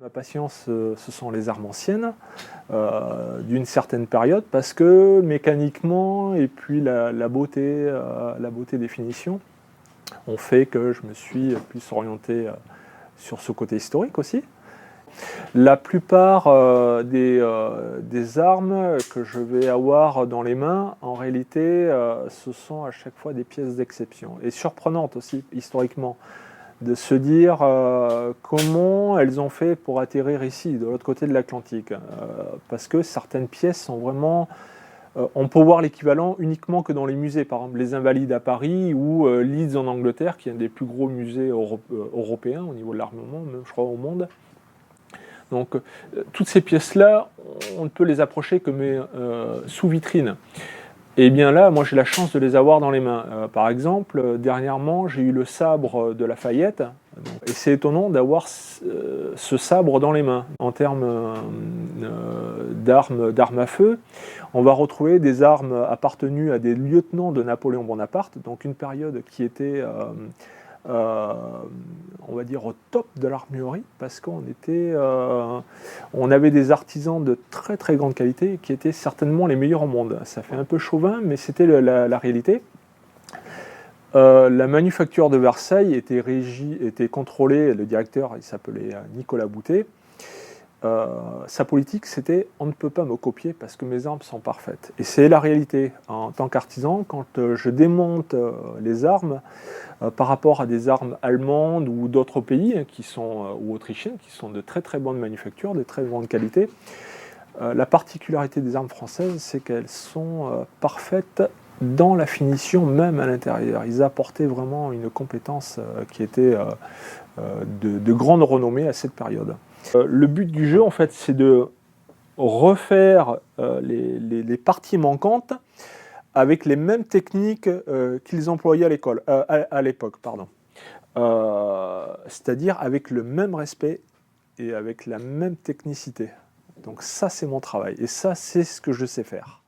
Ma patience, ce sont les armes anciennes, d'une certaine période, parce que mécaniquement et puis la beauté des finitions ont fait que je me suis plus orienté sur ce côté historique aussi. La plupart des armes que je vais avoir dans les mains, en réalité, ce sont à chaque fois des pièces d'exception, et surprenantes aussi, historiquement, de se dire comment elles ont fait pour atterrir ici, de l'autre côté de l'Atlantique. Parce que certaines pièces sont vraiment... on peut voir l'équivalent uniquement que dans les musées, par exemple les Invalides à Paris ou Leeds en Angleterre, qui est un des plus gros musées européens au niveau de l'armement, même je crois au monde. Donc toutes ces pièces-là, on ne peut les approcher que sous vitrine. Et bien là, moi j'ai la chance de les avoir dans les mains. Par exemple, dernièrement, j'ai eu le sabre de Lafayette, et c'est étonnant d'avoir ce sabre dans les mains. En termes d'armes à feu, on va retrouver des armes appartenues à des lieutenants de Napoléon Bonaparte, donc une période qui était... on va dire au top de l'armurerie, parce qu'on on avait des artisans de très très grande qualité qui étaient certainement les meilleurs au monde. Ça fait un peu chauvin, mais c'était la réalité. La manufacture de Versailles était contrôlée, le directeur il s'appelait Nicolas Boutet. Sa politique, c'était « on ne peut pas me copier parce que mes armes sont parfaites ». Et c'est la réalité. En tant qu'artisan, quand je démonte les armes par rapport à des armes allemandes ou d'autres pays ou autrichiennes, qui sont de très très bonne manufacture, de très grande qualité, la particularité des armes françaises, c'est qu'elles sont parfaites dans la finition, même à l'intérieur. Ils apportaient vraiment une compétence qui était de grande renommée à cette période. Le but du jeu, en fait, c'est de refaire les parties manquantes avec les mêmes techniques qu'ils employaient à l'époque. C'est-à-dire avec le même respect et avec la même technicité. Donc ça, c'est mon travail. Et ça, c'est ce que je sais faire.